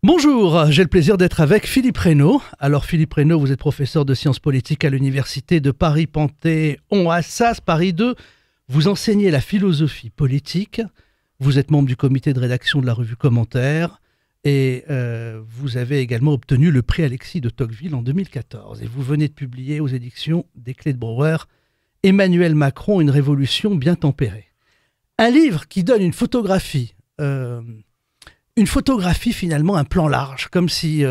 Bonjour, j'ai le plaisir d'être avec Philippe Reynaud. Alors Philippe Reynaud, vous êtes professeur de sciences politiques à l'université de Paris-Panthéon-Assas, Paris 2. Vous enseignez la philosophie politique, vous êtes membre du comité de rédaction de la revue Commentaire et vous avez également obtenu le prix Alexis de Tocqueville en 2014. Et vous venez de publier aux éditions des Clés de Brouwer Emmanuel Macron, une révolution bien tempérée. Un livre qui donne une photographie finalement, un plan large, comme si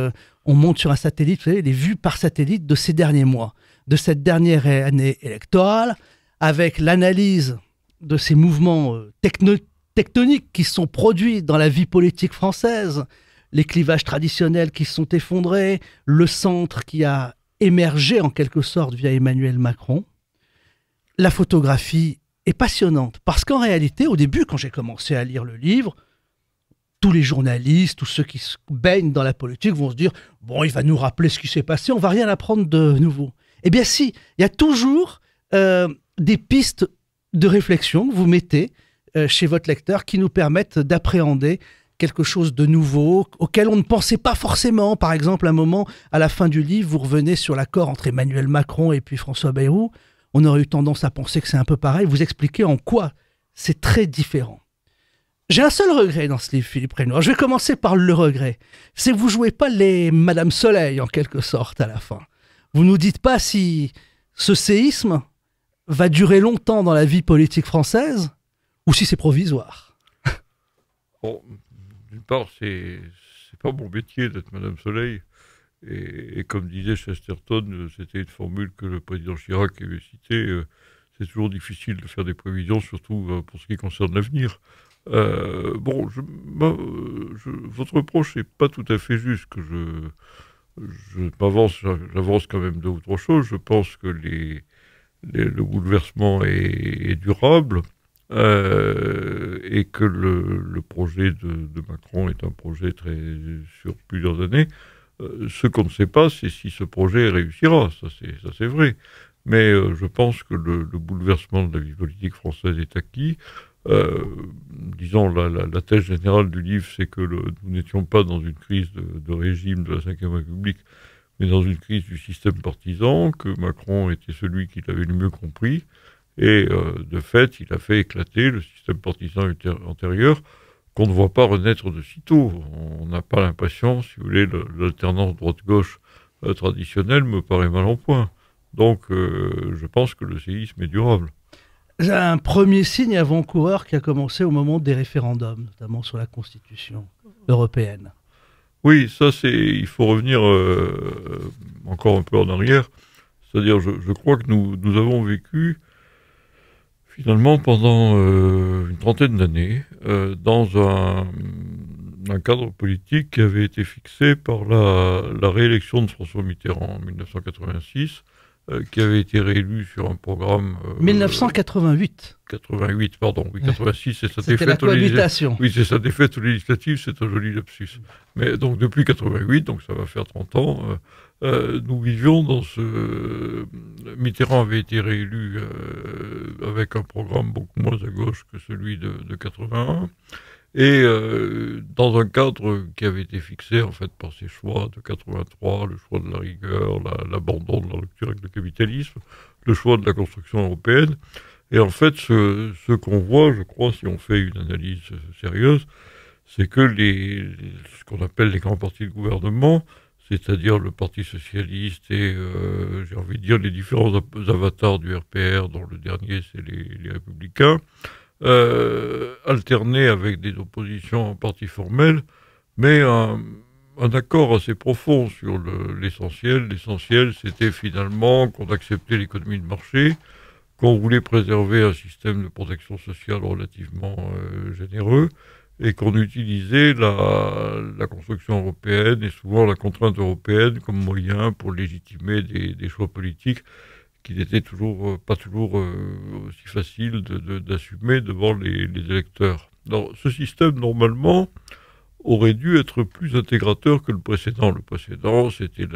on monte sur un satellite, vous savez, les vues par satellite de ces derniers mois, de cette dernière année électorale, avec l'analyse de ces mouvements tectoniques qui sont produits dans la vie politique française, les clivages traditionnels qui se sont effondrés, le centre qui a émergé en quelque sorte via Emmanuel Macron. La photographie est passionnante, parce qu'en réalité, au début, quand j'ai commencé à lire le livre, tous les journalistes, tous ceux qui se baignent dans la politique vont se dire « Bon, il va nous rappeler ce qui s'est passé, on va rien apprendre de nouveau. » Eh bien si, il y a toujours des pistes de réflexion que vous mettez chez votre lecteur qui nous permettent d'appréhender quelque chose de nouveau, auquel on ne pensait pas forcément. Par exemple, à un moment, à la fin du livre, vous revenez sur l'accord entre Emmanuel Macron et puis François Bayrou. On aurait eu tendance à penser que c'est un peu pareil. Vous expliquez en quoi c'est très différent. J'ai un seul regret dans ce livre, Philippe Reynaud. Je vais commencer par le regret. C'est que vous ne jouez pas les Madame Soleil, en quelque sorte, à la fin. Vous ne nous dites pas si ce séisme va durer longtemps dans la vie politique française ou si c'est provisoire. Bon, d'une part, c'est pas mon métier d'être Madame Soleil. Et comme disait Chesterton, c'était une formule que le président Chirac avait citée. C'est toujours difficile de faire des prévisions, surtout pour ce qui concerne l'avenir. Votre reproche n'est pas tout à fait juste, que j'avance quand même deux ou trois choses. Je pense que le bouleversement est durable et que le projet de Macron est un projet sur plusieurs années. Ce qu'on ne sait pas, c'est si ce projet réussira, ça c'est vrai. Mais je pense que le bouleversement de la vie politique française est acquis. Disons, la thèse générale du livre, c'est que nous n'étions pas dans une crise de régime de la Ve République, mais dans une crise du système partisan, que Macron était celui qui l'avait le mieux compris, et de fait, il a fait éclater le système partisan antérieur, qu'on ne voit pas renaître de sitôt. On n'a pas l'impression, si vous voulez, l'alternance droite-gauche traditionnelle me paraît mal en point. Donc, je pense que le séisme est durable. J'ai un premier signe avant-coureur qui a commencé au moment des référendums, notamment sur la Constitution européenne. Oui, ça il faut revenir encore un peu en arrière. C'est-à-dire, je crois que nous avons vécu finalement pendant une trentaine d'années dans un cadre politique qui avait été fixé par la réélection de François Mitterrand en 1986, qui avait été réélu sur un programme... 1988. 88, pardon. Oui, 86, c'est sa défaite. C'était la cohabitation. Oui, c'est sa défaite législative, c'est un joli lapsus. Mais donc, depuis 88, donc ça va faire 30 ans, nous vivions dans ce... Mitterrand avait été réélu avec un programme beaucoup moins à gauche que celui de 81. Et dans un cadre qui avait été fixé en fait par ses choix de 83, le choix de la rigueur, l'abandon de la rupture avec le capitalisme, le choix de la construction européenne. Et en fait, ce qu'on voit, je crois, si on fait une analyse sérieuse, c'est que ce qu'on appelle les grands partis de gouvernement, c'est-à-dire le Parti socialiste et, j'ai envie de dire, les différents avatars du RPR, dont le dernier, c'est les Républicains, alterné avec des oppositions en partie formelles, mais un accord assez profond sur l'essentiel. L'essentiel, c'était finalement qu'on acceptait l'économie de marché, qu'on voulait préserver un système de protection sociale relativement généreux, et qu'on utilisait la construction européenne et souvent la contrainte européenne comme moyen pour légitimer des choix politiques qui n'était pas toujours aussi facile d'assumer devant les électeurs. Alors, ce système, normalement, aurait dû être plus intégrateur que le précédent. Le précédent, c'était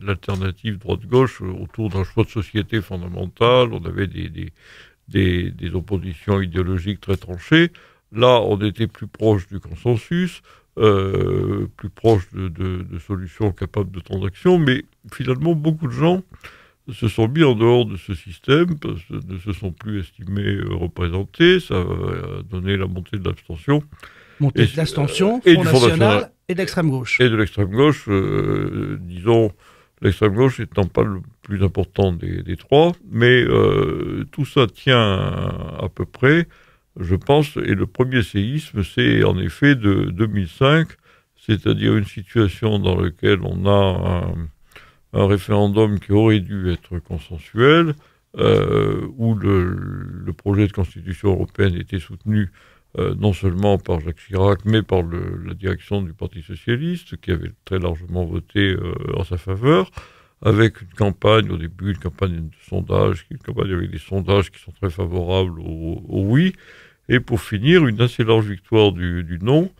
l'alternative droite-gauche autour d'un choix de société fondamental. On avait des oppositions idéologiques très tranchées. Là, on était plus proche du consensus. plus proche de solutions capables de transactions, mais finalement beaucoup de gens se sont mis en dehors de ce système, parce que ne se sont plus estimés représentés, ça a donné la montée de l'abstention. Montée de l'abstention, Front National et de l'extrême gauche. Et de l'extrême gauche, disons, l'extrême gauche étant pas le plus important des trois, mais tout ça tient à peu près, je pense, et le premier séisme, c'est en effet de 2005, c'est-à-dire une situation dans laquelle on a un référendum qui aurait dû être consensuel, où le projet de constitution européenne était soutenu non seulement par Jacques Chirac, mais par la direction du Parti socialiste, qui avait très largement voté en sa faveur, avec une campagne, au début, une campagne de sondage, une campagne avec des sondages qui sont très favorables au oui, et pour finir, une assez large victoire du non,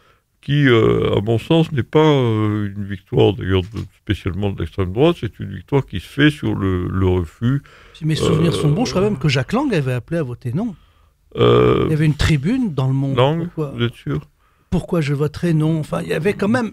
qui, à mon sens, n'est pas une victoire, d'ailleurs, spécialement de l'extrême droite, c'est une victoire qui se fait sur le refus. Si mes souvenirs sont bons, je crois même que Jacques Lang avait appelé à voter non. Il y avait une tribune dans Le Monde. Lang, vous êtes sûr? Pourquoi je voterais non? Enfin, il y avait quand même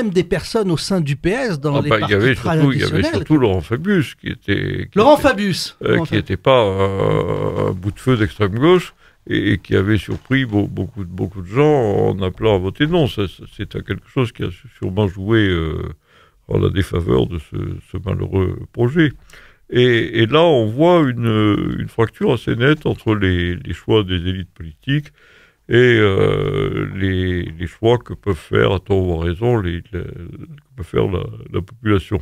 des personnes au sein du PS dans les partis traditionnels. Il y avait surtout Laurent Fabius, qui était... Qui n'était pas un bout de feu d'extrême gauche, et qui avait surpris beaucoup de gens en appelant à voter non. C'est quelque chose qui a sûrement joué en la défaveur de ce malheureux projet. Et là, on voit une fracture assez nette entre les choix des élites politiques et les choix que peuvent faire, à tort ou à raison, que peut faire la population.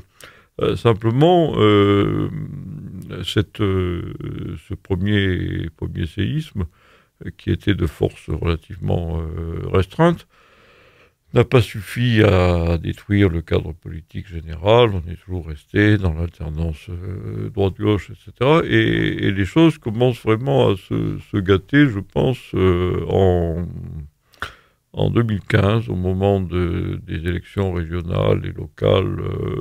Simplement, ce premier séisme, qui était de force relativement restreinte, n'a pas suffi à détruire le cadre politique général. On est toujours resté dans l'alternance droite-gauche, etc. Et les choses commencent vraiment à se gâter, je pense, en 2015, au moment des élections régionales et locales,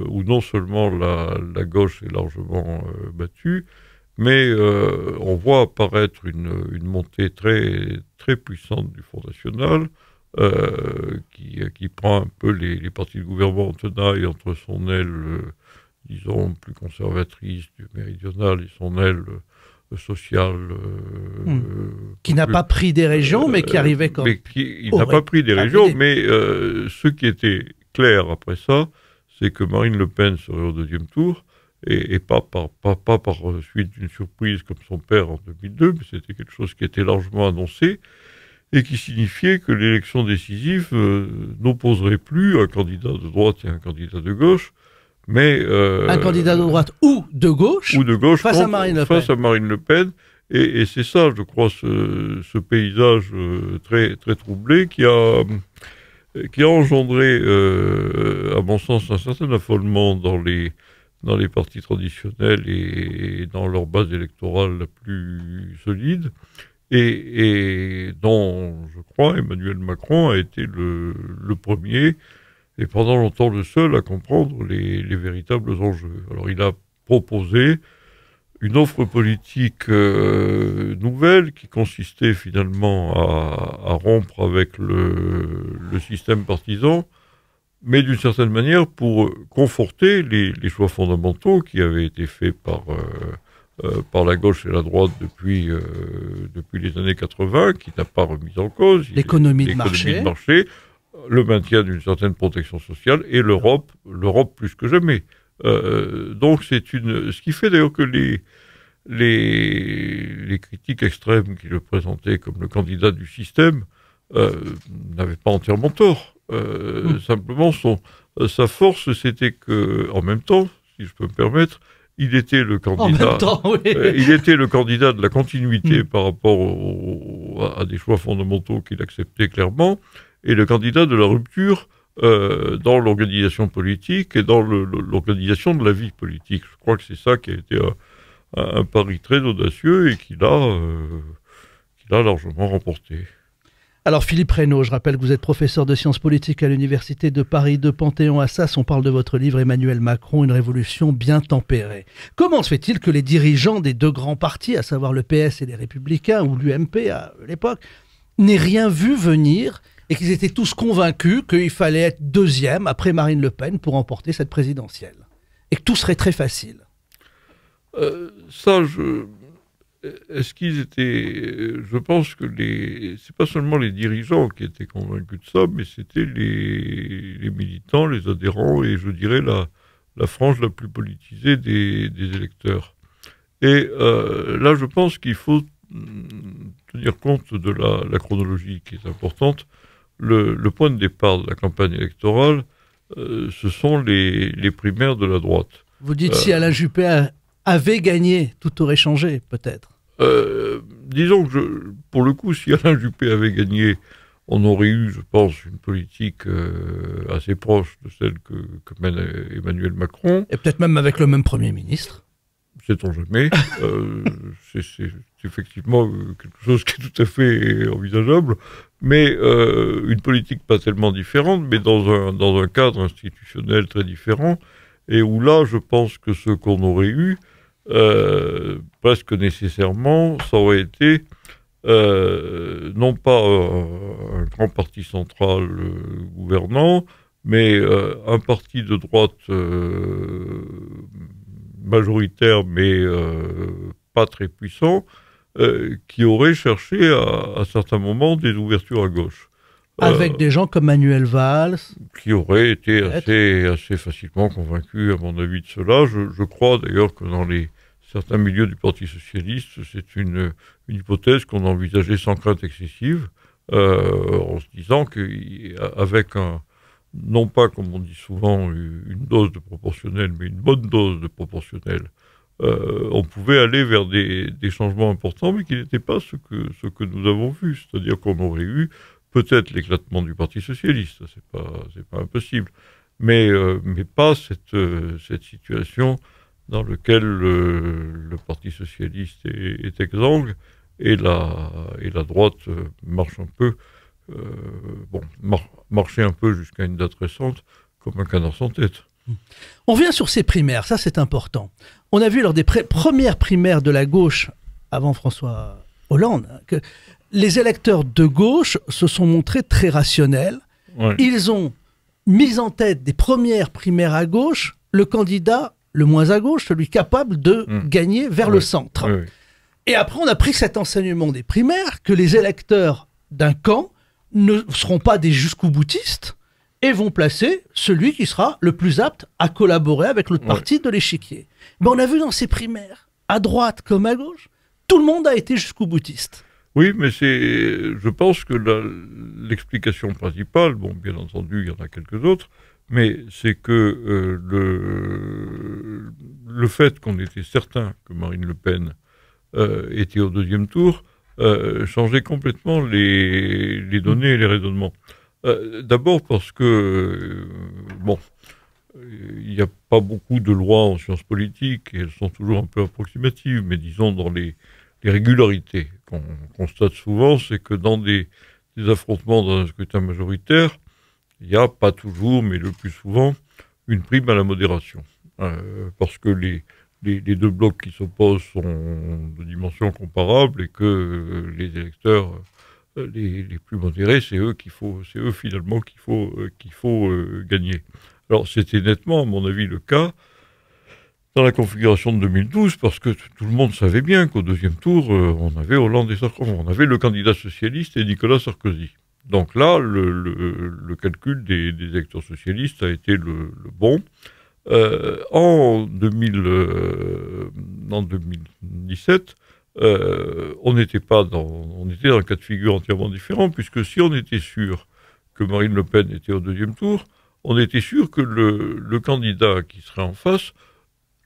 où non seulement la gauche est largement battue, mais on voit apparaître une montée très, très puissante du Front National, qui prend un peu les partis de gouvernement en tenaille entre son aile, disons, plus conservatrice du méridional et son aile sociale. Qui n'a pas pris des régions, mais qui arrivait quand même. Il n'a pas pris des régions, mais ce qui était clair après ça, c'est que Marine Le Pen serait au deuxième tour, et pas par suite d'une surprise comme son père en 2002, mais c'était quelque chose qui était largement annoncé, et qui signifiait que l'élection décisive n'opposerait plus un candidat de droite et un candidat de gauche, mais... un candidat de droite ou de gauche face à Marine Le Pen. Et c'est ça, je crois, ce paysage très, très troublé qui a engendré, à mon sens, un certain affolement dans les partis traditionnels et dans leur base électorale la plus solide, et dont, je crois, Emmanuel Macron a été le premier, et pendant longtemps le seul, à comprendre les véritables enjeux. Alors il a proposé une offre politique nouvelle qui consistait finalement à rompre avec le système partisan, mais d'une certaine manière pour conforter les choix fondamentaux qui avaient été faits par la gauche et la droite depuis les années 80, qui n'a pas remis en cause l'économie de marché, le maintien d'une certaine protection sociale et l'Europe plus que jamais. Donc ce qui fait d'ailleurs que les critiques extrêmes qui le présentaient comme le candidat du système n'avaient pas entièrement tort. Simplement, sa force, c'était que, en même temps, si je peux me permettre, il était le candidat. Il était le candidat de la continuité par rapport à des choix fondamentaux qu'il acceptait clairement, et le candidat de la rupture dans l'organisation politique et dans l'organisation de la vie politique. Je crois que c'est ça qui a été un pari très audacieux et qu'il a largement remporté. Alors Philippe Reynaud, je rappelle que vous êtes professeur de sciences politiques à l'Université de Paris 2 Panthéon-Assas. On parle de votre livre Emmanuel Macron, une révolution bien tempérée. Comment se fait-il que les dirigeants des deux grands partis, à savoir le PS et les Républicains, ou l'UMP à l'époque, n'aient rien vu venir et qu'ils étaient tous convaincus qu'il fallait être deuxième après Marine Le Pen pour remporter cette présidentielle. Et que tout serait très facile. Est-ce qu'ils étaient... Je pense que c'est pas seulement les dirigeants qui étaient convaincus de ça, mais c'était les militants, les adhérents, et je dirais la frange la plus politisée des électeurs. Et là, je pense qu'il faut tenir compte de la chronologie qui est importante. Le point de départ de la campagne électorale, ce sont les primaires de la droite. Vous dites si Alain Juppé avait gagné, tout aurait changé, peut-être. Disons que, pour le coup, si Alain Juppé avait gagné, on aurait eu, je pense, une politique assez proche de celle que mène Emmanuel Macron. Et peut-être même avec le même Premier ministre. Sait-on jamais. C'est effectivement quelque chose qui est tout à fait envisageable, mais une politique pas tellement différente, mais dans un cadre institutionnel très différent, et où là, je pense que ce qu'on aurait eu, presque nécessairement, ça aurait été non pas un grand parti central gouvernant, mais un parti de droite majoritaire, mais pas très puissant, qui aurait cherché à certains moments des ouvertures à gauche. Avec des gens comme Manuel Valls. Qui auraient été assez facilement convaincus, à mon avis, de cela. Je crois d'ailleurs que dans certains milieux du Parti socialiste, c'est une hypothèse qu'on envisageait sans crainte excessive, en se disant qu'avec non pas, comme on dit souvent, une dose de proportionnel, mais une bonne dose de proportionnel, on pouvait aller vers des changements importants, mais qui n'étaient pas ce que nous avons vu. C'est-à-dire qu'on aurait eu peut-être l'éclatement du Parti socialiste, c'est pas impossible, mais pas cette situation dans laquelle le Parti socialiste est exsangue et la droite marche un peu, marchait un peu jusqu'à une date récente comme un canard sans tête. On revient sur ces primaires, ça c'est important. On a vu lors des premières primaires de la gauche, avant François Hollande, que les électeurs de gauche se sont montrés très rationnels. Ouais. Ils ont mis en tête des premières primaires à gauche le candidat le moins à gauche, celui capable de gagner vers le centre. Oui. Et après, on a pris cet enseignement des primaires que les électeurs d'un camp ne seront pas des jusqu'au-boutistes et vont placer celui qui sera le plus apte à collaborer avec l'autre parti de l'échiquier. Mais on a vu dans ces primaires, à droite comme à gauche, tout le monde a été jusqu'au-boutiste. Oui, mais je pense que l'explication principale, bon, bien entendu, il y en a quelques autres, mais c'est que le fait qu'on était certain que Marine Le Pen était au deuxième tour changeait complètement les données et les raisonnements. D'abord parce que, il n'y a pas beaucoup de lois en sciences politiques, et elles sont toujours un peu approximatives, mais disons dans les régularités qu'on constate souvent, c'est que dans des affrontements dans un scrutin majoritaire, il n'y a pas toujours, mais le plus souvent, une prime à la modération. Parce que les deux blocs qui s'opposent sont de dimensions comparables et que les électeurs les plus modérés, c'est eux finalement qu'il faut gagner. Alors c'était nettement, à mon avis, le cas dans la configuration de 2012, parce que tout le monde savait bien qu'au deuxième tour, on avait Hollande et Sarkozy, on avait le candidat socialiste et Nicolas Sarkozy. Donc là, le calcul des électeurs socialistes a été le bon. En 2017, on était dans un cas de figure entièrement différent, puisque si on était sûr que Marine Le Pen était au deuxième tour, on était sûr que le candidat qui serait en face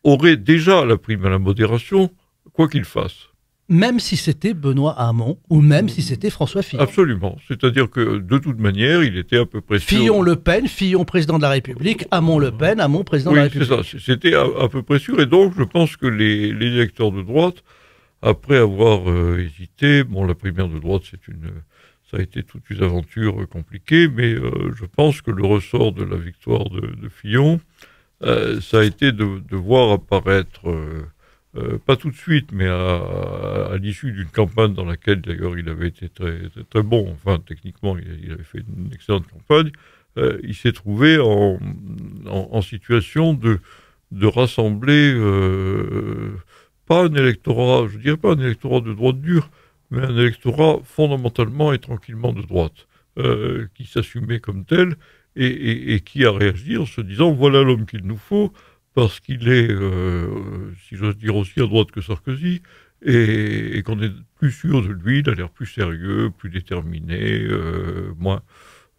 aurait déjà la prime à la modération, quoi qu'il fasse. Même si c'était Benoît Hamon, ou même si c'était François Fillon. Absolument. C'est-à-dire que, de toute manière, il était à peu près sûr... Fillon-Le Pen, Fillon président de la République, Hamon-Le Pen, Hamon président de la République. Oui, c'est ça. C'était à peu près sûr. Et donc, je pense que les électeurs de droite, après avoir hésité, la primaire de droite, ça a été toute une aventure compliquée, mais je pense que le ressort de la victoire de Fillon, ça a été de voir apparaître pas tout de suite, mais à l'issue d'une campagne dans laquelle d'ailleurs il avait été très, très, très bon, enfin techniquement il avait fait une excellente campagne, il s'est trouvé en situation de rassembler pas un électorat, je dirais pas un électorat de droite dure, mais un électorat fondamentalement et tranquillement de droite, qui s'assumait comme tel et qui a réagi en se disant voilà l'homme qu'il nous faut, parce qu'il est, si j'ose dire, aussi à droite que Sarkozy, et qu'on est plus sûr de lui, il a l'air plus sérieux, plus déterminé, moins...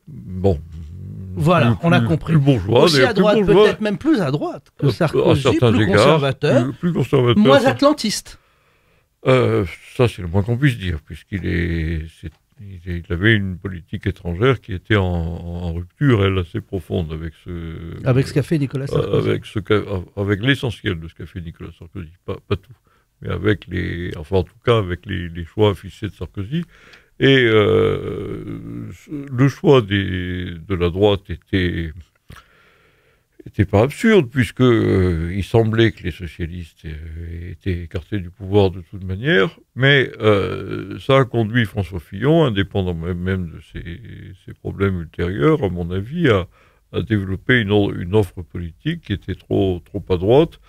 Bon... Voilà, on a compris. Plus bourgeois, aussi à droite, peut-être même plus à droite que Sarkozy, plus conservateur, plus conservateur, moins atlantiste. Ça, c'est le moins qu'on puisse dire, puisqu'il il avait une politique étrangère qui était en rupture, elle, assez profonde avec ce qu'a fait Nicolas Sarkozy. Avec l'essentiel de ce qu'a fait Nicolas Sarkozy, pas tout, mais avec en tout cas avec les choix affichés de Sarkozy. Et le choix de la droite était pas absurde, puisque il semblait que les socialistes étaient écartés du pouvoir de toute manière, mais ça a conduit François Fillon, indépendant même de ses problèmes ultérieurs, à mon avis, à développer une offre politique qui était trop à droite,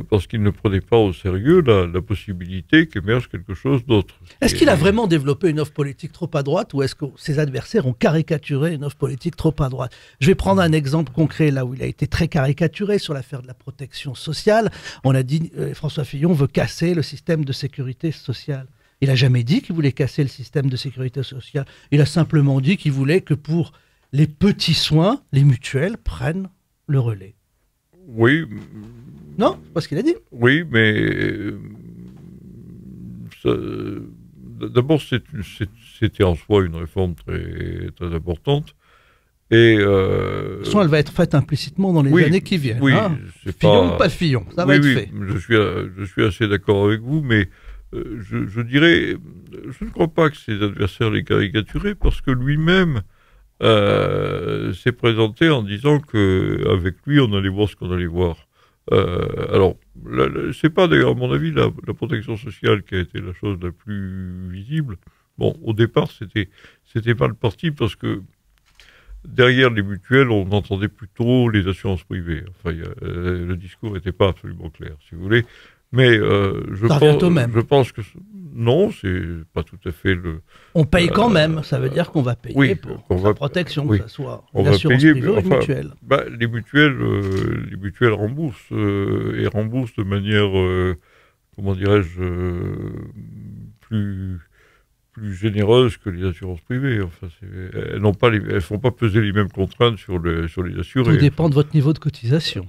parce qu'il ne prenait pas au sérieux la possibilité qu'émerge quelque chose d'autre. Est-ce qu'il a vraiment développé une offre politique trop à droite, ou est-ce que ses adversaires ont caricaturé une offre politique trop à droite? Je vais prendre un exemple concret là où il a été très caricaturé sur l'affaire de la protection sociale. On a dit François Fillon veut casser le système de sécurité sociale. Il n'a jamais dit qu'il voulait casser le système de sécurité sociale. Il a simplement dit qu'il voulait que pour les petits soins, les mutuelles prennent le relais. Oui. Non, c'est pas ce qu'il a dit. Oui, mais d'abord c'était en soi une réforme très, très importante. Et de toute façon, elle va être faite implicitement dans les années qui viennent. Oui, hein. Fillon ou pas Fillon, ça va être fait. Je suis assez d'accord avec vous, mais je dirais, je ne crois pas que ses adversaires l'aient caricaturé, parce que lui-même s'est présenté en disant qu'avec lui, on allait voir ce qu'on allait voir. Alors, c'est pas d'ailleurs, à mon avis, la protection sociale qui a été la chose la plus visible. Bon, au départ, c'était pas le parti, parce que derrière les mutuelles, on entendait plutôt les assurances privées. Enfin, le discours n'était pas absolument clair, si vous voulez. Mais je pense que non, c'est pas tout à fait le... On paye quand même, ça veut dire qu'on va payer pour la protection, que ce soit l'assurance privée ou une mutuelle. Les mutuelles remboursent, et remboursent de manière, comment dirais-je, plus généreuse que les assurances privées. Enfin, elles font pas peser les mêmes contraintes sur les assurés. Tout dépend de votre niveau de cotisation.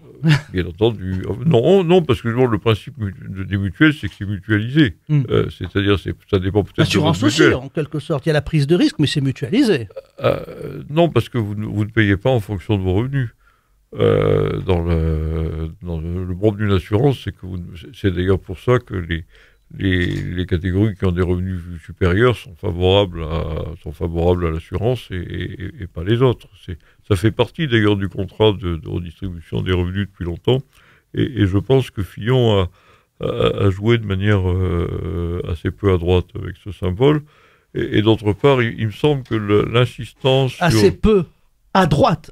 Bien entendu. Non, parce que le principe des mutuelles, c'est que c'est mutualisé. C'est-à-dire, ça dépend peut-être l'assurance de votre mutuelle. aussi, en quelque sorte. Il y a la prise de risque, mais c'est mutualisé. Non, parce que vous ne payez pas en fonction de vos revenus. Dans le propre d'une assurance, c'est d'ailleurs pour ça que les catégories qui ont des revenus supérieurs sont favorables à l'assurance et pas les autres. Ça fait partie d'ailleurs du contrat de redistribution des revenus depuis longtemps, et je pense que Fillon a joué de manière assez peu à droite avec ce symbole, et d'autre part, il me semble que l'insistance assez peu à droite,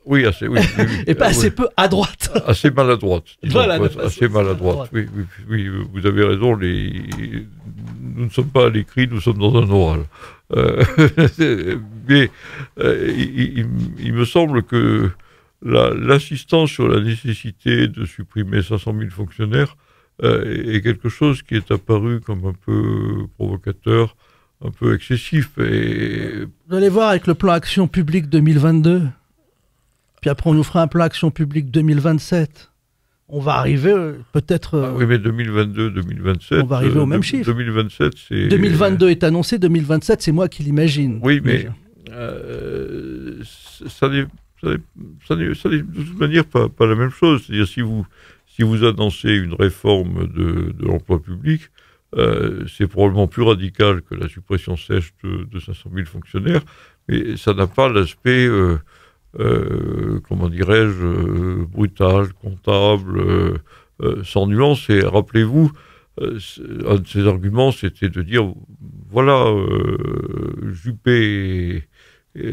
oui, oui. Et pas assez peu à droite. Assez maladroite. Voilà, assez maladroite. Oui, vous avez raison. Nous ne sommes pas à l'écrit, nous sommes dans un oral. Mais il me semble que l'insistance sur la nécessité de supprimer 500 000 fonctionnaires est quelque chose qui est apparu comme un peu provocateur, un peu excessif. Vous allez voir avec le plan Action publique 2022. Puis après, on nous fera un plan Action publique 2027. On va arriver peut-être... oui, mais 2022, 2027... On va arriver au même chiffre. 2027, c'est... 2022 est annoncé, 2027, c'est moi qui l'imagine. Oui, mais ça n'est de toute manière pas la même chose. C'est-à-dire, si vous annoncez une réforme de l'emploi public, c'est probablement plus radical que la suppression sèche de 500 000 fonctionnaires, mais ça n'a pas l'aspect... comment dirais-je, brutal, comptable, sans nuance. Et rappelez-vous, un de ses arguments, c'était de dire, voilà, Juppé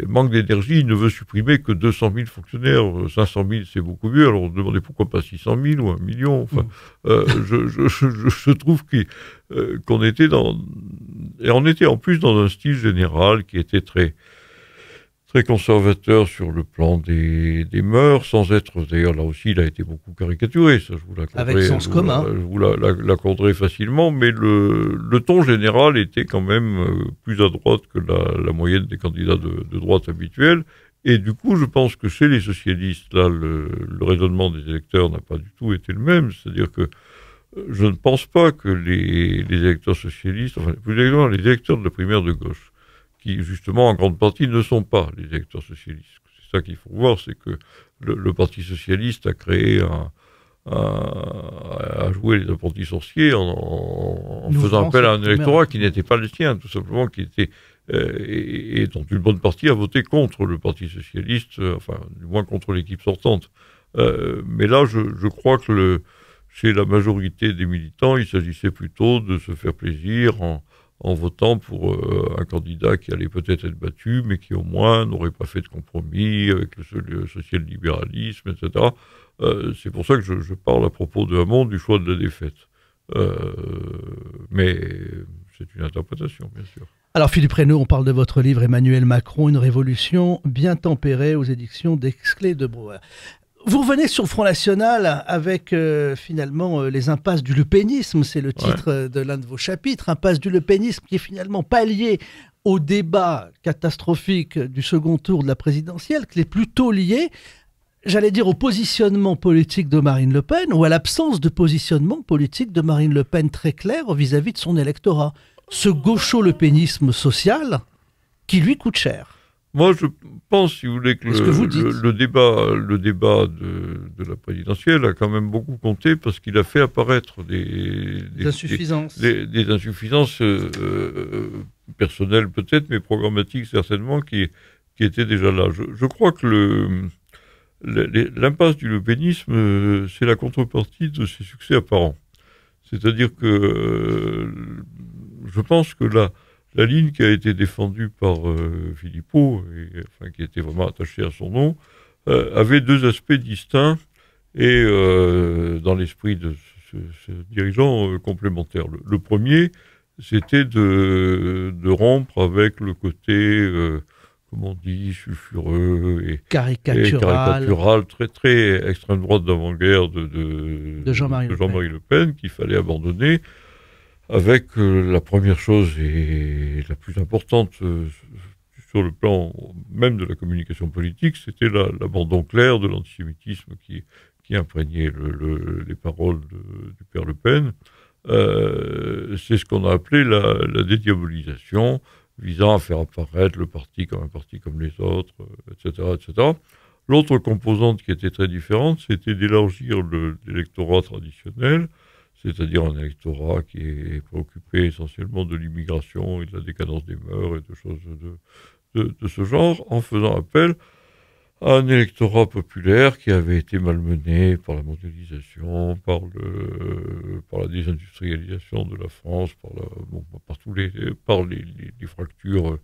manque d'énergie, il ne veut supprimer que 200 000 fonctionnaires, 500 000 c'est beaucoup mieux, alors on se demandait pourquoi pas 600 000 ou 1 million, enfin, je trouve qu'on était et on était en plus dans un style général qui était très conservateur sur le plan des mœurs, sans être, d'ailleurs là aussi il a été beaucoup caricaturé, ça je vous l'accorderai. Avec sens commun. Je vous l'accorderai facilement, mais le ton général était quand même plus à droite que la moyenne des candidats de droite habituels, et du coup je pense que chez les socialistes, là le raisonnement des électeurs n'a pas du tout été le même, c'est-à-dire que je ne pense pas que les électeurs socialistes, enfin plus exactement les électeurs de la primaire de gauche, qui justement en grande partie ne sont pas les électeurs socialistes. C'est ça qu'il faut voir, c'est que le Parti socialiste a créé a joué les apprentis sorciers en faisant appel à un électorat qui n'était pas le sien, tout simplement, qui était et dont une bonne partie a voté contre le Parti socialiste, enfin du moins contre l'équipe sortante. Mais là, je crois que chez la majorité des militants, il s'agissait plutôt de se faire plaisir en votant pour un candidat qui allait peut-être être battu, mais qui au moins n'aurait pas fait de compromis avec le social-libéralisme, etc. C'est pour ça que je parle à propos de Hamon du choix de la défaite. Mais c'est une interprétation, bien sûr. Alors Philippe Reynaud, on parle de votre livre Emmanuel Macron, une révolution bien tempérée aux éditions d'Exclé de Brouwer. Vous revenez sur le Front National avec finalement les impasses du lepénisme, c'est le titre de l'un de vos chapitres, impasses du lepénisme qui est finalement pas lié au débat catastrophique du second tour de la présidentielle, qui est plutôt lié, j'allais dire, au positionnement politique de Marine Le Pen ou à l'absence de positionnement politique de Marine Le Pen très clair vis-à-vis de son électorat. Ce gaucho-lepénisme social qui lui coûte cher. Moi, je pense, si vous voulez, que le débat de la présidentielle a quand même beaucoup compté parce qu'il a fait apparaître des insuffisances, des insuffisances personnelles peut-être, mais programmatiques certainement, qui étaient déjà là. Je crois que l'impasse du lepénisme, c'est la contrepartie de ses succès apparents. C'est-à-dire que je pense que la ligne qui a été défendue par Philippot, qui était vraiment attachée à son nom, avait deux aspects distincts et dans l'esprit de ce dirigeant complémentaire. Le premier, c'était de rompre avec le côté, comment on dit, sulfureux et caricatural, très très extrême droite d'avant-guerre de Jean-Marie Le Pen, qu'il fallait abandonner. Avec la première chose et la plus importante sur le plan même de la communication politique, c'était l'abandon clair de l'antisémitisme qui imprégnait les paroles du père Le Pen. C'est ce qu'on a appelé la dédiabolisation, visant à faire apparaître le parti comme les autres, etc., etc. L'autre composante qui était très différente, c'était d'élargir l'électorat traditionnel, c'est-à-dire un électorat qui est préoccupé essentiellement de l'immigration et de la décadence des mœurs et de choses de ce genre, en faisant appel à un électorat populaire qui avait été malmené par la mondialisation, par la désindustrialisation de la France, par les fractures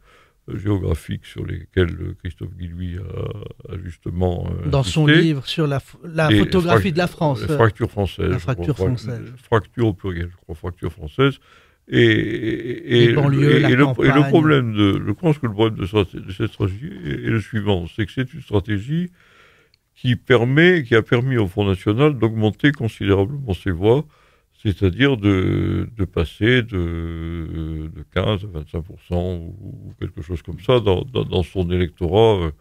géographiques sur lesquelles Christophe Guilluy a justement dans son livre sur la photographie de la France. La fracture française. La fracture française. Fracture au pluriel, je crois, fracture française. Et le problème je pense que le problème de cette stratégie est le suivant, c'est que c'est une stratégie qui a permis au Front National d'augmenter considérablement ses voix, c'est-à-dire de passer de 15 à 25% ou quelque chose comme ça dans son électorat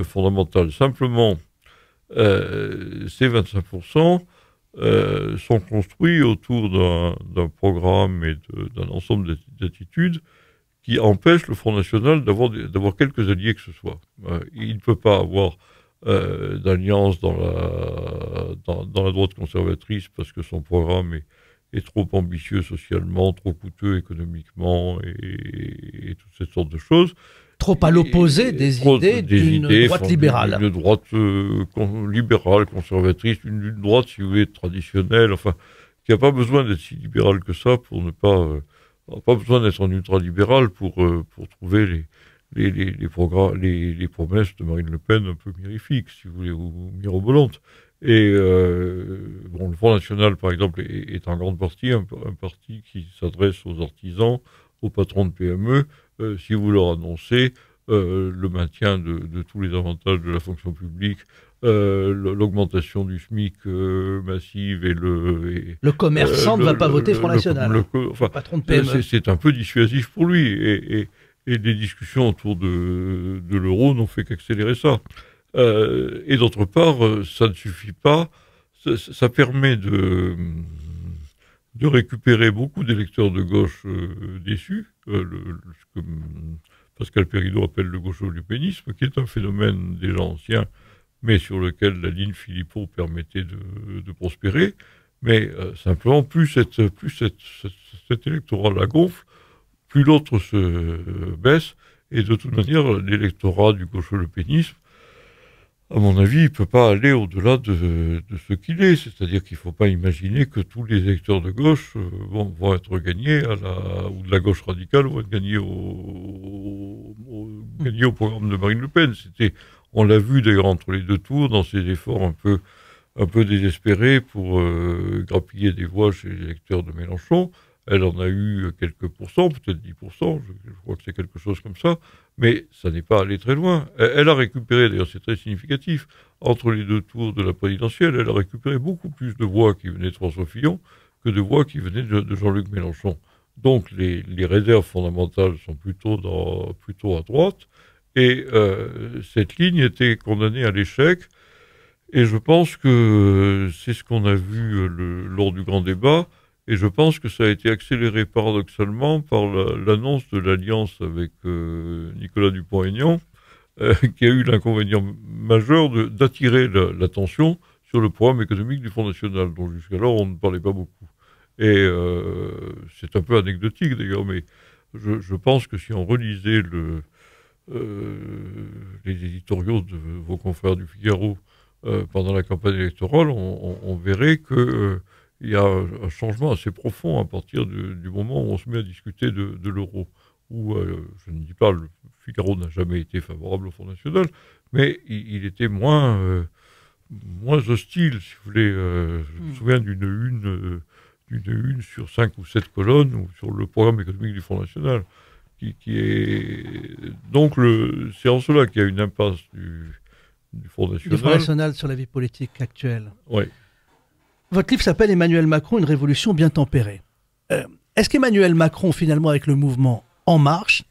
fondamental. Simplement, ces 25% sont construits autour d'un programme et d'un ensemble d'attitudes qui empêchent le Front National d'avoir quelques alliés que ce soit. Il ne peut pas avoir d'alliance dans la droite conservatrice parce que son programme est trop ambitieux socialement, trop coûteux économiquement et toutes ces sortes de choses. Trop à l'opposé des idées d'une droite libérale. Une droite libérale, conservatrice, une droite, si vous voulez, traditionnelle, enfin, qui n'a pas besoin d'être si libérale que ça pour ne pas... pas besoin d'être en ultralibéral pour trouver les promesses de Marine Le Pen un peu mirifiques, si vous voulez, ou mirobolantes. Et bon, le Front National, par exemple, est en grande partie un parti qui s'adresse aux artisans, aux patrons de PME. Si vous leur annoncez le maintien de tous les avantages de la fonction publique, l'augmentation du SMIC massive et le commerçant ne va pas voter Front National. Enfin, le patron de PME. C'est un peu dissuasif pour lui. Et les discussions autour de l'euro n'ont fait qu'accélérer ça. Et d'autre part, ça ne suffit pas. Ça permet de récupérer beaucoup d'électeurs de gauche déçus, ce que Pascal Perrineau appelle le gaucho-lupénisme, qui est un phénomène déjà ancien, mais sur lequel la ligne Philippot permettait de prospérer. Mais simplement, plus cet électorat la gonfle, plus l'autre se baisse. Et de toute manière, l'électorat du gaucho-lupénisme, à mon avis, il ne peut pas aller au-delà de ce qu'il est. C'est-à-dire qu'il ne faut pas imaginer que tous les électeurs de gauche vont être gagnés ou de la gauche radicale vont être gagnés gagnés au programme de Marine Le Pen. On l'a vu d'ailleurs entre les deux tours, dans ses efforts un peu désespérés pour grappiller des voix chez les électeurs de Mélenchon. Elle en a eu quelques pourcents, peut-être 10%, je crois que c'est quelque chose comme ça, mais ça n'est pas allé très loin. Elle a récupéré, d'ailleurs c'est très significatif, entre les deux tours de la présidentielle, elle a récupéré beaucoup plus de voix qui venaient de François Fillon que de voix qui venaient de Jean-Luc Mélenchon. Donc les réserves fondamentales sont plutôt à droite, et cette ligne était condamnée à l'échec, et je pense que c'est ce qu'on a vu lors du grand débat. Et je pense que ça a été accéléré paradoxalement par l'annonce de l'alliance avec Nicolas Dupont-Aignan, qui a eu l'inconvénient majeur d'attirer l'attention sur le programme économique du Front National, dont jusqu'alors on ne parlait pas beaucoup. Et c'est un peu anecdotique d'ailleurs, mais je pense que si on relisait les éditoriaux de vos confrères du Figaro pendant la campagne électorale, on verrait que... il y a un changement assez profond à partir du moment où on se met à discuter de l'euro. Où, je ne dis pas, le Figaro n'a jamais été favorable au Front National, mais il était moins hostile, si vous voulez. Je me souviens d'une une sur 5 ou 7 colonnes ou sur le programme économique du Front National. Qui est... Donc, c'est en cela qu'il y a une impasse du Front National. Du Front National sur la vie politique actuelle. Oui. Votre livre s'appelle Emmanuel Macron, une révolution bien tempérée. Est-ce qu'Emmanuel Macron, finalement, avec le mouvement En Marche,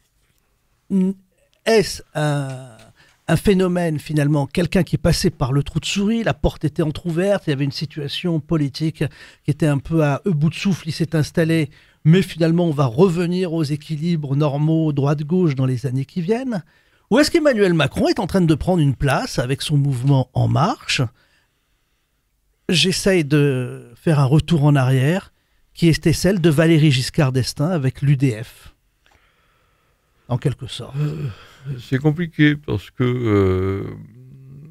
est-ce un phénomène, finalement, quelqu'un qui est passé par le trou de souris, la porte était entrouverte, il y avait une situation politique qui était un peu à bout de souffle, il s'est installé, mais finalement, on va revenir aux équilibres normaux droite-gauche dans les années qui viennent? Ou est-ce qu'Emmanuel Macron est en train de prendre une place avec son mouvement En Marche? J'essaye de faire un retour en arrière, qui était celle de Valéry Giscard d'Estaing avec l'UDF, en quelque sorte. C'est compliqué parce que...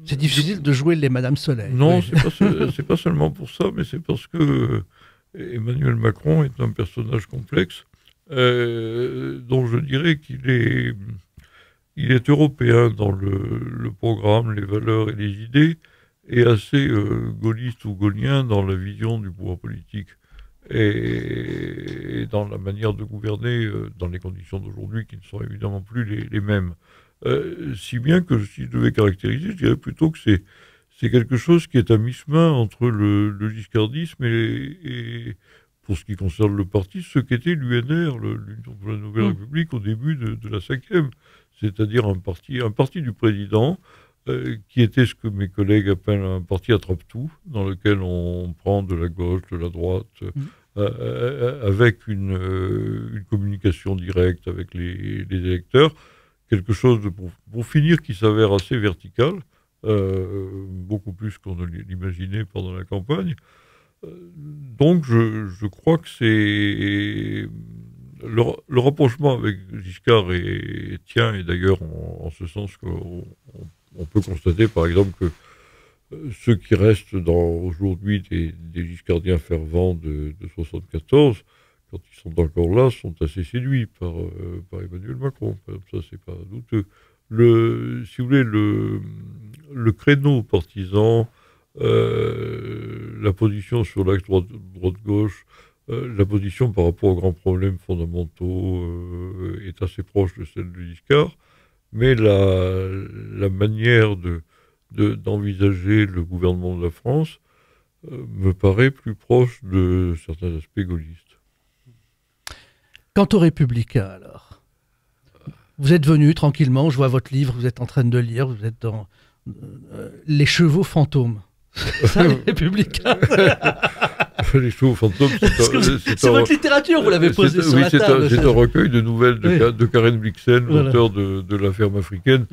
c'est difficile de jouer les Madame Soleil. Non, oui. c'est pas seulement pour ça, mais c'est parce que Emmanuel Macron est un personnage complexe, dont je dirais qu'il est européen dans le programme, les valeurs et les idées, et assez gaulliste ou gaullien dans la vision du pouvoir politique et dans la manière de gouverner dans les conditions d'aujourd'hui qui ne sont évidemment plus les mêmes. Si bien que si je devais caractériser, je dirais plutôt que c'est quelque chose qui est à mi-chemin entre le giscardisme et, pour ce qui concerne le parti, ce qu'était l'UNR, l'Union pour la Nouvelle République, au début de la 5e, c'est-à-dire un parti du président, qui était ce que mes collègues appellent un parti attrape-tout, dans lequel on prend de la gauche, de la droite, avec une communication directe avec les électeurs, quelque chose pour finir qui s'avère assez vertical, beaucoup plus qu'on ne l'imaginait pendant la campagne. Donc je crois que c'est le rapprochement avec Giscard tient, et d'ailleurs en ce sens qu'on on peut constater par exemple que ceux qui restent aujourd'hui des Giscardiens fervents de 74, quand ils sont encore là, sont assez séduits par Emmanuel Macron. Ça, c'est pas douteux. Si vous voulez, le créneau partisan, la position sur l'axe droite-gauche, la position par rapport aux grands problèmes fondamentaux est assez proche de celle de Giscard, mais la manière d'envisager le gouvernement de la France me paraît plus proche de certains aspects gaullistes. Quant aux Républicains, alors, vous êtes venu tranquillement, je vois votre livre, vous êtes en train de le lire, vous êtes dans Les chevaux fantômes. Ça, les Républicains. Les chevaux fantômes, c'est votre littérature, vous l'avez posé sur la table. C'est un recueil de nouvelles de Karen Blixen, voilà, l'auteur de La ferme africaine,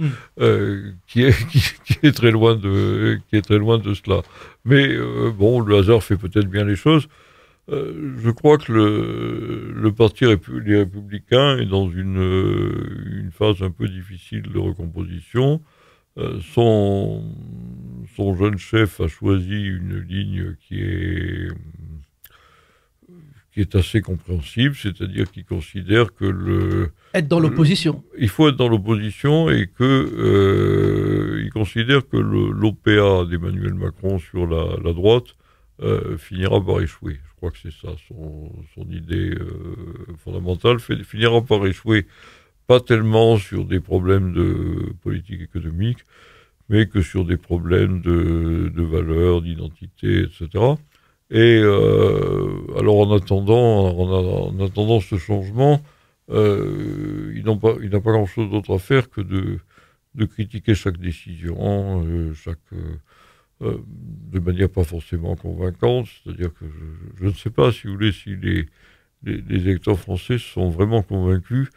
qui est très loin de cela. Mais bon, le hasard fait peut-être bien les choses. Je crois que le parti les Républicains est dans une phase un peu difficile de recomposition. Son jeune chef a choisi une ligne qui est assez compréhensible, c'est-à-dire qu'il considère que être dans l'opposition. Il faut être dans l'opposition et que il considère que l'OPA d'Emmanuel Macron sur la droite finira par échouer. Je crois que c'est ça son idée fondamentale, finira par échouer, pas tellement sur des problèmes de politique économique, mais que sur des problèmes de valeurs, d'identité, etc. Et alors en attendant ce changement, il n'a pas grand-chose d'autre à faire que de critiquer chaque décision, de manière pas forcément convaincante. C'est-à-dire que je ne sais pas, si vous voulez, si les électeurs français sont vraiment convaincus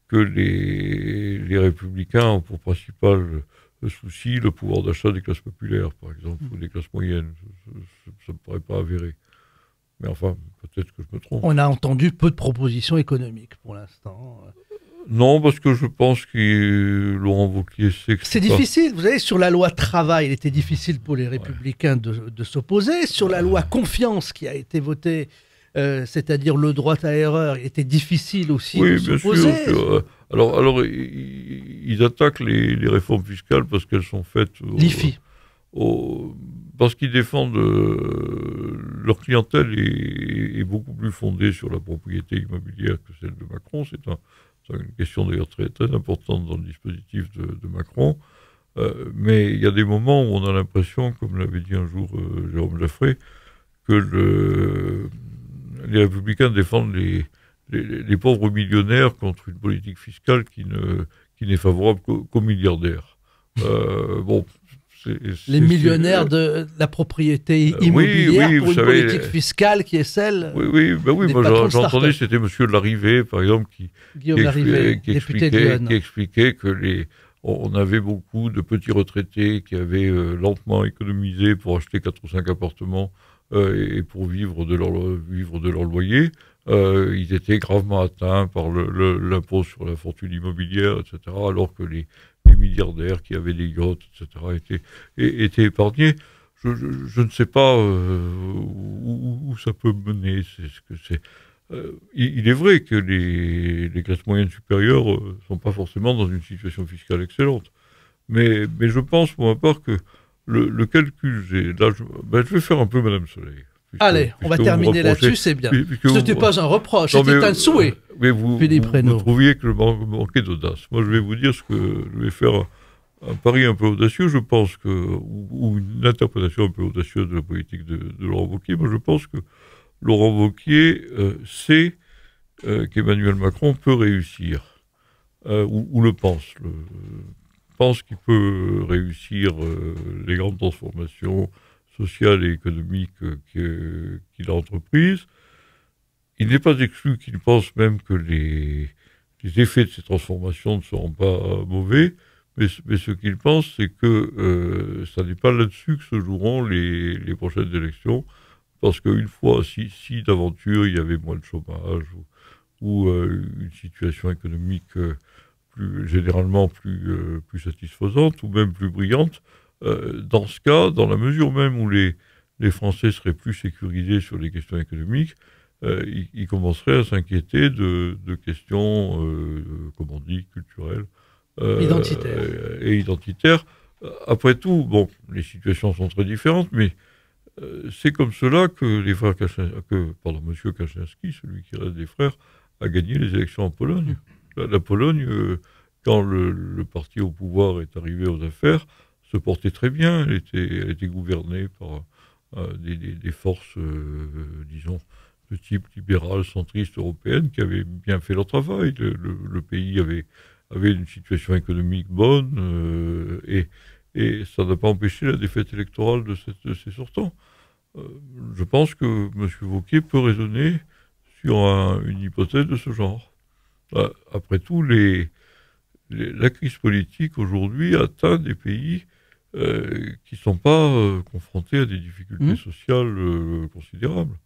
que les Républicains ont pour principal souci le pouvoir d'achat des classes populaires, par exemple, ou des classes moyennes. Ça ne me paraît pas avéré. Mais enfin, peut-être que je me trompe. On a entendu peu de propositions économiques pour l'instant. Non, parce que je pense que Laurent Wauquiez sait que c'est difficile. Vous savez, sur la loi travail, il était difficile pour les Républicains de s'opposer. Sur la loi confiance qui a été votée, c'est-à-dire le droit à l'erreur, il était difficile aussi de s'opposer. Bien sûr. Alors, ils attaquent les réformes fiscales parce qu'elles sont faites l'IFI. Parce qu'ils défendent leur clientèle est beaucoup plus fondée sur la propriété immobilière que celle de Macron. C'est une question d'ailleurs très, très importante dans le dispositif de Macron. Mais il y a des moments où on a l'impression, comme l'avait dit un jour Jérôme Jaffray, que les Républicains défendent les pauvres millionnaires contre une politique fiscale qui n'est favorable qu'aux milliardaires. Les millionnaires de la propriété immobilière pour une politique fiscale qui est celle. Moi j'entendais, c'était M. Larrivé, par exemple, Guillaume Larrivé, député de Lyon, qui expliquait que on avait beaucoup de petits retraités qui avaient lentement économisé pour acheter 4 ou 5 appartements et pour vivre de leur loyer. Ils étaient gravement atteints par l'impôt sur la fortune immobilière, etc., alors que les milliardaires qui avaient des yachts, etc., étaient épargnés. Je ne sais pas où ça peut mener. Il est vrai que les classes moyennes supérieures ne sont pas forcément dans une situation fiscale excellente. Mais je pense, pour ma part, que le calcul, je vais faire un peu Madame Soleil. Allez, on va terminer là-dessus, c'est bien. Ce n'était pas un reproche, c'était un souhait. Mais vous trouviez que je manquais d'audace. Moi, je vais vous dire je vais faire un pari un peu audacieux, je pense ou une interprétation un peu audacieuse de la politique de Laurent Wauquiez. Moi, je pense que Laurent Wauquiez sait qu'Emmanuel Macron peut réussir, ou le pense. Pense qu'il peut réussir les grandes transformations sociales et économiques qu'il a entreprises. Il n'est pas exclu qu'il pense même que les effets de ces transformations ne seront pas mauvais, mais ce qu'il pense, c'est que ça n'est pas là-dessus que se joueront les prochaines élections, parce qu'une fois, si d'aventure il y avait moins de chômage, ou une situation économique généralement plus satisfaisante ou même plus brillante. Dans ce cas, dans la mesure même où les Français seraient plus sécurisés sur les questions économiques, ils commenceraient à s'inquiéter de questions, comme on dit, culturelles et identitaires. Après tout, bon, les situations sont très différentes, mais c'est comme cela que les frères M. Kaczynski, celui qui reste des frères, a gagné les élections en Pologne. La Pologne, quand le parti au pouvoir est arrivé aux affaires, se portait très bien. Elle était gouvernée par des forces, disons, de type libéral, centriste, européenne, qui avaient bien fait leur travail. Le pays avait une situation économique bonne, et ça n'a pas empêché la défaite électorale de ces sortants. Je pense que M. Wauquiez peut raisonner sur une hypothèse de ce genre. Après tout, la crise politique aujourd'hui atteint des pays qui ne sont pas confrontés à des difficultés sociales considérables.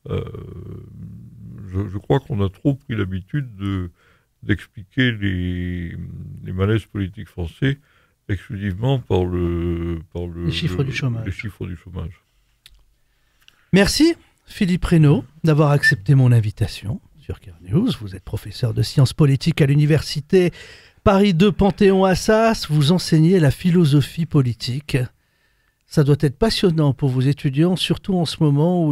Je crois qu'on a trop pris l'habitude d'expliquer les malaises politiques français exclusivement par les chiffres du chômage. Les chiffres du chômage. Merci Philippe Reynaud d'avoir accepté mon invitation sur Cœur News. Vous êtes professeur de sciences politiques à l'université Paris 2 Panthéon-Assas. Vous enseignez la philosophie politique. Ça doit être passionnant pour vos étudiants, surtout en ce moment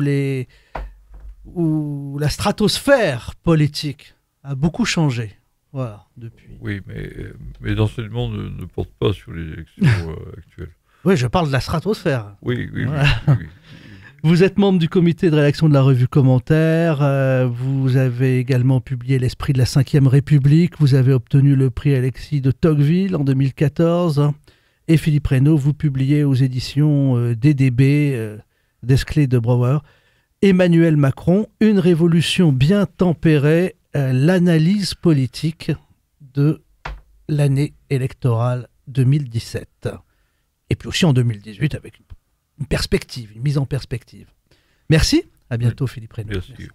où la stratosphère politique a beaucoup changé. Voilà, depuis. Oui, mais l'enseignement ne porte pas sur les élections actuelles. Oui, je parle de la stratosphère. Oui. Vous êtes membre du comité de rédaction de la revue Commentaire. Vous avez également publié L'Esprit de la Ve République. Vous avez obtenu le prix Alexis de Tocqueville en 2014. Et Philippe Reynaud, vous publiez aux éditions DDB, Desclés de Brouwer, Emmanuel Macron, une révolution bien tempérée, l'analyse politique de l'année électorale 2017. Et puis aussi en 2018 avec une perspective, une mise en perspective. Merci, à bientôt Philippe Reynaud. Merci.